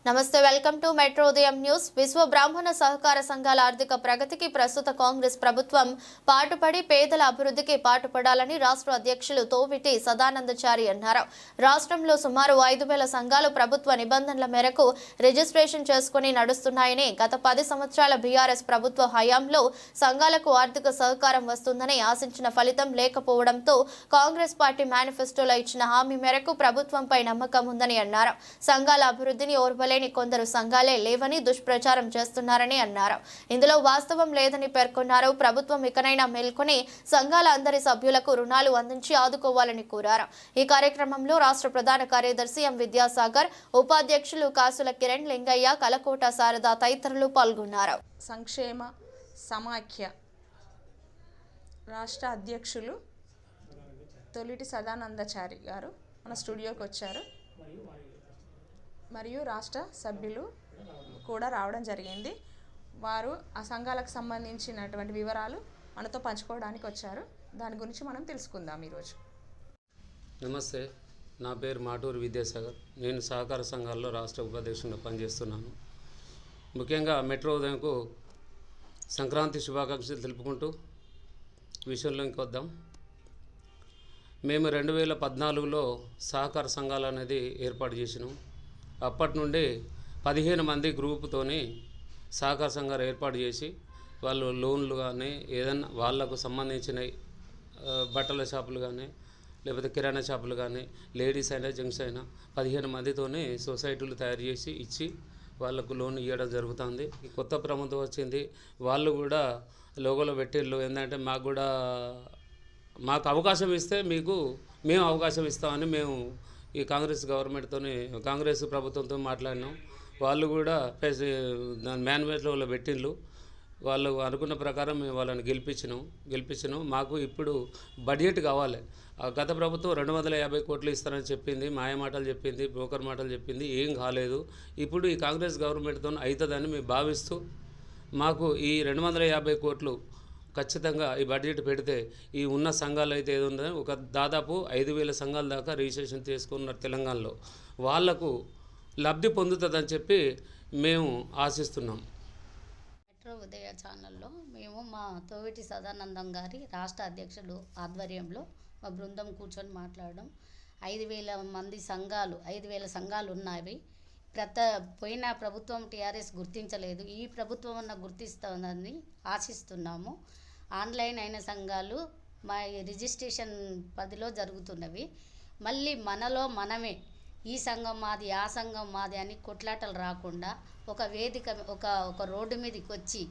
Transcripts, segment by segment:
నమస్తే, welcome to metro ఉదయం news. విశ్వ బ్రాహ్మణ సహకార సంఘాల ఆర్థిక ప్రగతికి ప్రస్తుత కాంగ్రెస్ ప్రభుత్వం పాటుపడి పేదల అభివృద్ధికి పాటుపడాలని రాష్ట్ర అధ్యక్షులు తోవిటి సదానందచారి అన్నారు. రాష్ట్రంలో సుమారు 5,000 సంఘాలు ప్రభుత్వ నిబంధనల మేరకు రిజిస్ట్రేషన్ చేసుకుని నడుస్తున్నాయని, గత 10 సంవత్సరాల బీఆర్ఎస్ ప్రభుత్వ హయాంలో సంఘాలకు ఆర్థిక సహకారం వస్తుందని ఆశించిన ఫలితం లేకపోవడంతో కాంగ్రెస్ పార్టీ మేనిఫెస్టోలో ఇచ్చిన హామీ మేరకు ప్రభుత్వంపై నమ్మకం ఉందని అన్నారు. సంఘాల అభివృద్ధిని ఓర్వలేని కొందరు సంఘాలే లేవని దుష్ప్రచారం చేస్తున్నారని అన్నారు. ఇందులో వాస్తవం లేదని పేర్కొన్నారు. ప్రభుత్వం ఇకనైనా మేల్కొని సంఘాల అందరి సభ్యులకు రుణాలు అందించి ఆదుకోవాలని కోరారు. ఈ కార్యక్రమంలో రాష్ట్ర ప్రధాన కార్యదర్శి ఎం విద్యాసాగర్, ఉపాధ్యక్షులు కాసుల కిరణ్, లింగయ్య, కలకోట శారద తదితరులు పాల్గొన్నారు. సంక్షేమ సమాఖ్య రాష్ట్ర అధ్యక్షులు తొలిటి సదానందచారి గారు మన స్టూడియోకి వచ్చారు. మరియు రాష్ట్ర సభ్యులు కూడా రావడం జరిగింది. వారు ఆ సంఘాలకు సంబంధించినటువంటి వివరాలు మనతో పంచుకోవడానికి వచ్చారు. దాని గురించి మనం తెలుసుకుందాం ఈరోజు. నమస్తే, నా పేరు మాటూరు విద్యాసాగర్. నేను సహకార సంఘాల్లో రాష్ట్ర ఉపాధ్యక్షునిగా పనిచేస్తున్నాను. ముఖ్యంగా మెట్రో ఉదయంకు సంక్రాంతి శుభాకాంక్షలు తెలుపుకుంటూ విషయంలోకి వద్దాం. మేము 2014లో సహకార సంఘాలు అనేది ఏర్పాటు చేసినాం. అప్పటి నుండి 15 మంది గ్రూపుతోని సహకార సంఘాలు ఏర్పాటు చేసి వాళ్ళు లోన్లు కానీ ఏదన్నా వాళ్లకు సంబంధించిన బట్టల షాపులు కానీ లేకపోతే కిరాణా షాపులు కానీ లేడీస్ అయినా జెంట్స్ అయినా 15 మందితోని సొసైటీలు తయారు చేసి ఇచ్చి వాళ్ళకు లోన్ ఇవ్వడం జరుగుతుంది. కొత్త ప్రభుత్వం వచ్చింది, వాళ్ళు కూడా లోగోలో పెట్టిళ్ళు. ఏంటంటే మాకు అవకాశం ఇస్తే మేము అవకాశం ఇస్తామని మేము ఈ కాంగ్రెస్ కాంగ్రెస్ ప్రభుత్వంతో మాట్లాడినాం. వాళ్ళు కూడా దాని మేనిఫెస్టోలో పెట్టిండ్రు. వాళ్ళు అనుకున్న ప్రకారం మేము వాళ్ళని గెలిపించినాం. మాకు ఇప్పుడు బడ్జెట్ కావాలి. గత ప్రభుత్వం 250 కోట్లు ఇస్తారని చెప్పింది, మాయమాటలు చెప్పింది, బ్రోకర్ మాటలు చెప్పింది, ఏం కాలేదు. ఇప్పుడు ఈ కాంగ్రెస్ గవర్నమెంట్తో అవుతుందని మేము భావిస్తూ మాకు ఈ 250 కోట్లు ఖచ్చితంగా ఈ బడ్జెట్ పెడితే ఈ ఉన్న సంఘాలు అయితే ఏది ఉందో ఒక దాదాపు 5,000 సంఘాల దాకా రిజిస్ట్రేషన్ చేసుకున్నారు తెలంగాణలో. వాళ్లకు లబ్ధి పొందుతుందని చెప్పి మేము ఆశిస్తున్నాం. మెట్రో ఉదయ ఛానల్లో మేము మా తోవిటి సదానందం గారి రాష్ట్ర అధ్యక్షులు ఆధ్వర్యంలో మా బృందం కూర్చొని మాట్లాడడం. 5,000 మంది సంఘాలు 5,000 సంఘాలు ఉన్నవి. పోయిన ప్రభుత్వం టీఆర్ఎస్ గుర్తించలేదు. ఈ ప్రభుత్వం అన్న గుర్తిస్తుందని ఆశిస్తున్నాము. ఆన్లైన్ అయిన సంఘాలు మా రిజిస్ట్రేషన్ 10లో జరుగుతున్నవి. మళ్ళీ మనలో మనమే ఈ సంఘం మాది, ఆ సంఘం మాది అని కొట్లాటలు రాకుండా ఒక వేదిక ఒక రోడ్డు మీదకి వచ్చి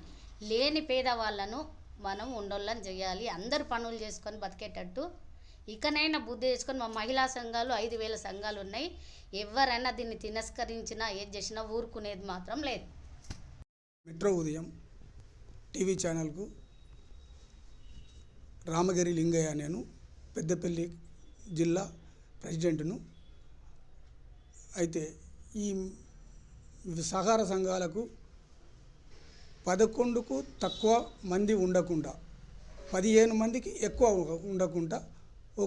లేని పేదవాళ్ళను మనం ఉండోళ్ళని చేయాలి. అందరు పనులు చేసుకొని బతికేటట్టు ఇకనైనా బుద్ధి చేసుకొని మా మహిళా సంఘాలు 5,000 సంఘాలు ఉన్నాయి. ఎవరైనా దీన్ని తిరస్కరించినా ఏది చేసినా ఊరుకునేది మాత్రం లేదు. మెట్రో ఉదయం టీవీ ఛానల్కు రామగిరి లింగయ్య, నేను పెద్దపల్లి జిల్లా ప్రెసిడెంట్ను. అయితే ఈ సహకార సంఘాలకు 11కు తక్కువ మంది ఉండకుండా, 15 మందికి ఎక్కువ ఉండకుండా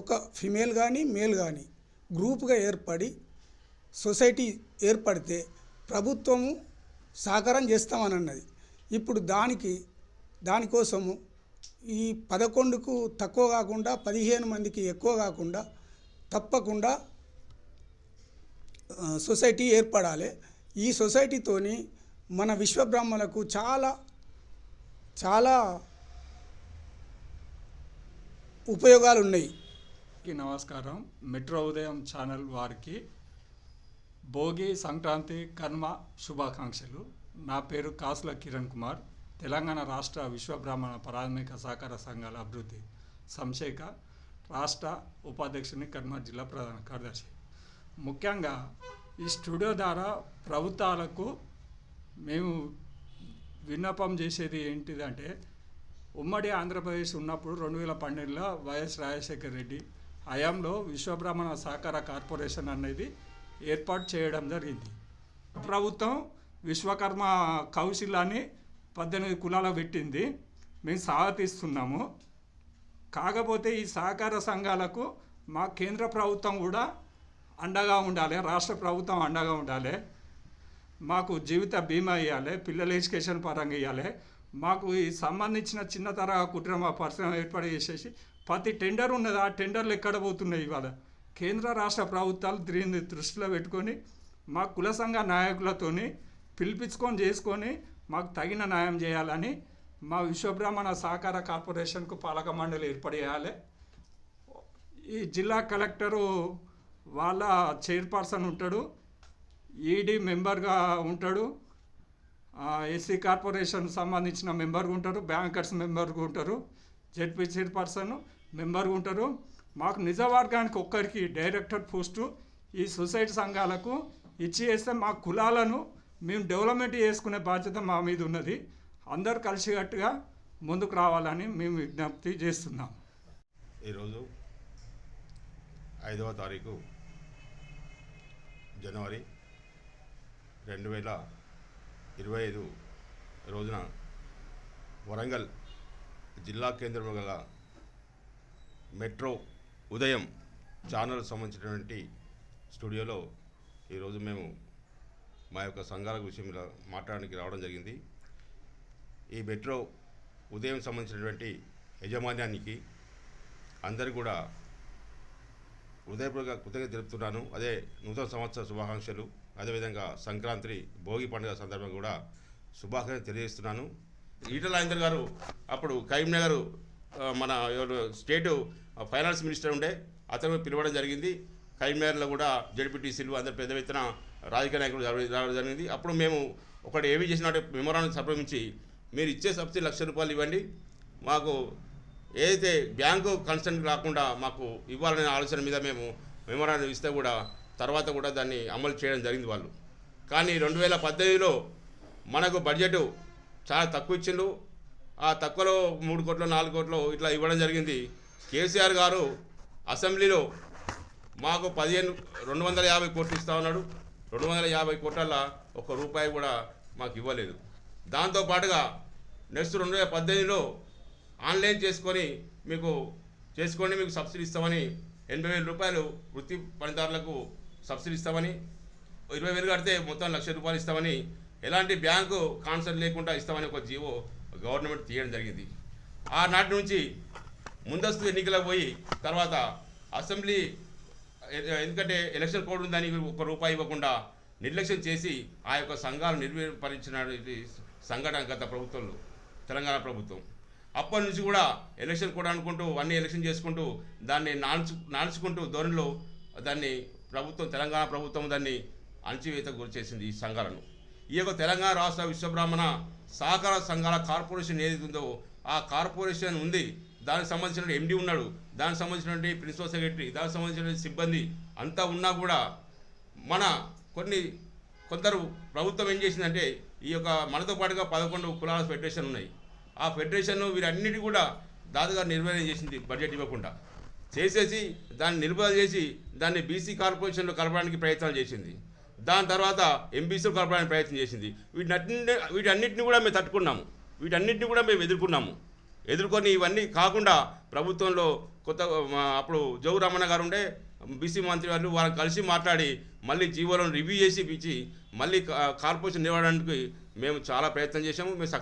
ఒక ఫిమేల్ కానీ మేల్ కానీ గ్రూప్గా ఏర్పడి సొసైటీ ఏర్పడితే ప్రభుత్వము సహకారం చేస్తామని అన్నది. ఇప్పుడు దానికోసము ఈ 11కు తక్కువ కాకుండా 15 మందికి ఎక్కువ కాకుండా తప్పకుండా సొసైటీ ఏర్పడాలి. ఈ సొసైటీతోని మన విశ్వబ్రాహ్మణులకు చాలా చాలా ఉపయోగాలు ఉన్నాయి. నమస్కారం. మెట్రో ఉదయం ఛానల్ వారికి భోగి, సంక్రాంతి, కర్మ శుభాకాంక్షలు. నా పేరు కాసుల కిరణ్ కుమార్. తెలంగాణ రాష్ట్ర విశ్వబ్రాహ్మణ ప్రాథమిక సహకార సంఘాల అభివృద్ధి సంక్షేమ రాష్ట్ర ఉపాధ్యక్షుని, కర్నూలు జిల్లా ప్రధాన కార్యదర్శి. ముఖ్యంగా ఈ స్టూడియో ద్వారా ప్రభుత్వాలకు మేము విన్నపం చేసేది ఏంటిదంటే, ఉమ్మడి ఆంధ్రప్రదేశ్ ఉన్నప్పుడు 2012లో వైఎస్ రాజశేఖర్ రెడ్డి హయాంలో విశ్వబ్రాహ్మణ సహకార కార్పొరేషన్ అనేది ఏర్పాటు చేయడం జరిగింది. ప్రభుత్వం విశ్వకర్మ కౌశల్యాన్ని 18 కులాలకు పెట్టింది. మేము స్వాగతిస్తున్నాము. కాకపోతే ఈ సహకార సంఘాలకు మా కేంద్ర ప్రభుత్వం కూడా అండగా ఉండాలి, రాష్ట్ర ప్రభుత్వం అండగా ఉండాలి. మాకు జీవిత బీమా ఇవ్వాలి, పిల్లల ఎడ్యుకేషన్ పరంగా ఇవ్వాలి, మాకు ఈ సంబంధించిన చిన్న తరహా కుటుంబ పరిశ్రమ ఏర్పాటు చేసేసి ప్రతి టెండర్ ఉన్నది, ఆ టెండర్లు ఎక్కడ పోతున్నాయి ఇవాళ కేంద్ర రాష్ట్ర ప్రభుత్వాలు దీన్ని దృష్టిలో పెట్టుకొని మా కుల సంఘ నాయకులతోని పిలిపించుకొని చేసుకొని మాకు తగిన న్యాయం చేయాలని మా విశ్వబ్రాహ్మణ సహకార కార్పొరేషన్కు పాలక మండలి ఏర్పాటు చేయాలి. ఈ జిల్లా కలెక్టరు వాళ్ళ చైర్పర్సన్ ఉంటాడు, ఈడీ మెంబర్గా ఉంటాడు, ఎస్సీ కార్పొరేషన్ సంబంధించిన మెంబర్గా ఉంటారు, బ్యాంకర్స్ మెంబర్గా ఉంటారు, జెడ్పీ చైర్పర్సన్ మెంబర్గా ఉంటారు. మాకు నిజవర్గానికి ఒక్కరికి డైరెక్టర్ పోస్టు ఈ సొసైటీ సంఘాలకు ఇచ్చి వేస్తే మా కులాలను మేము డెవలప్మెంట్ చేసుకునే బాధ్యత మా మీద ఉన్నది. అందరూ కలిసికట్టుగా ముందుకు రావాలని మేము విజ్ఞప్తి చేస్తున్నాం. ఈరోజు 5వ తారీఖు జనవరి 2025 రోజున వరంగల్ జిల్లా కేంద్రంలో గల మెట్రో ఉదయం ఛానల్ సంబంధించినటువంటి స్టూడియోలో ఈరోజు మేము మా యొక్క సంఘాల విషయంలో మాట్లాడడానికి రావడం జరిగింది. ఈ మెట్రో ఉదయం సంబంధించినటువంటి యాజమాన్యానికి అందరికీ కూడా హృదయపూర్వక కృతజ్ఞత తెలుపుతున్నాను. అదే నూతన సంవత్సర శుభాకాంక్షలు, అదేవిధంగా సంక్రాంతి భోగి పండుగ సందర్భంగా కూడా శుభాకాంక్షలు తెలియజేస్తున్నాను. ఈటల రాజేందర్ గారు అప్పుడు కరీంనగర్ మన స్టేటు ఫైనాన్స్ మినిస్టర్ ఉండే, అతను పిలవడం జరిగింది. కరీంనగర్లో కూడా జడ్పీటీసీలు అందరు పెద్ద ఎత్తున రాజకీయ నాయకులు రావడం జరిగింది. అప్పుడు మేము ఒకటి ఏమి చేసినట్టు మెమోరాండం సమర్పించి మీరు ఇచ్చే సబ్సిడీ ₹1,00,000 ఇవ్వండి, మాకు ఏదైతే బ్యాంకు కన్సర్న్ రాకుండా మాకు ఇవ్వాలనే ఆలోచన మీద మేము మెమోరాండం ఇస్తే కూడా తర్వాత కూడా దాన్ని అమలు చేయడం జరిగింది వాళ్ళు. కానీ 2018లో మనకు బడ్జెట్ చాలా తక్కువ ఇచ్చిండు. ఆ తక్కువలో 3 కోట్లు 4 కోట్లు ఇట్లా ఇవ్వడం జరిగింది. కేసీఆర్ గారు అసెంబ్లీలో మాకు 250 కోట్లు ఇస్తా ఉన్నాడు. 250 కోట్ల ₹1 కూడా మాకు ఇవ్వలేదు. దాంతోపాటుగా నెక్స్ట్ 2018లో ఆన్లైన్ చేసుకోండి మీకు సబ్సిడీ ఇస్తామని ₹80,000 వృత్తి పనిదారులకు సబ్సిడీ ఇస్తామని, 20,000 కడితే మొత్తం ₹1,00,000 ఇస్తామని, ఎలాంటి బ్యాంకు కాన్సెప్ట్ లేకుండా ఇస్తామని ఒక జీవో గవర్నమెంట్ తీయడం జరిగింది. ఆనాటి నుంచి ముందస్తు ఎన్నికలకు పోయి తర్వాత అసెంబ్లీ ఎందుకంటే ఎలక్షన్ కోడ్ ఉందని ₹1 ఇవ్వకుండా నిర్లక్ష్యం చేసి ఆ యొక్క సంఘాలు నిర్వహించిన సంఘటన గత ప్రభుత్వంలో తెలంగాణ ప్రభుత్వం అప్పటి నుంచి కూడా ఎలక్షన్ కోడ్ అనుకుంటూ అన్ని ఎలక్షన్ చేసుకుంటూ దాన్ని నాల్చుకుంటూ ధోరణిలో దాన్ని తెలంగాణ ప్రభుత్వం దాన్ని అణచివేతకు గురి చేసింది ఈ సంఘాలను. ఈ యొక్క తెలంగాణ రాష్ట్ర విశ్వబ్రాహ్మణ సహకార సంఘాల కార్పొరేషన్ ఏదైతే ఉందో ఆ కార్పొరేషన్ ఉంది, దానికి సంబంధించిన ఎండి ఉన్నాడు, దానికి సంబంధించినటువంటి ప్రిన్సిపల్ సెక్రటరీ, దానికి సంబంధించిన సిబ్బంది అంతా ఉన్నా కూడా మన కొందరు ప్రభుత్వం ఏం చేసిందంటే ఈ యొక్క మనతో పాటుగా 11 కులాల ఫెడరేషన్ ఉన్నాయి. ఆ ఫెడరేషన్ వీరన్నిటి కూడా దాదాగా నిర్వహణ చేసింది, బడ్జెట్ ఇవ్వకుండా చేసేసి దాన్ని నిలుపుదల చేసి దాన్ని బీసీ కార్పొరేషన్లో కలపడానికి ప్రయత్నాలు చేసింది. దాని తర్వాత ఎంబీసీలో కలపడానికి ప్రయత్నం చేసింది. వీటన్నిటిని కూడా మేము తట్టుకున్నాము, వీటన్నిటిని కూడా మేము ఎదుర్కొని ఇవన్నీ కాకుండా ప్రభుత్వంలో అప్పుడు జౌ రమణ గారు ఉండే బీసీ మంత్రి వాళ్ళని కలిసి మాట్లాడి మళ్ళీ జీవోలను రివ్యూ చేసి ఇచ్చి మళ్ళీ కార్పొరేషన్ నిలవడానికి మేము చాలా ప్రయత్నం చేసాము. మేము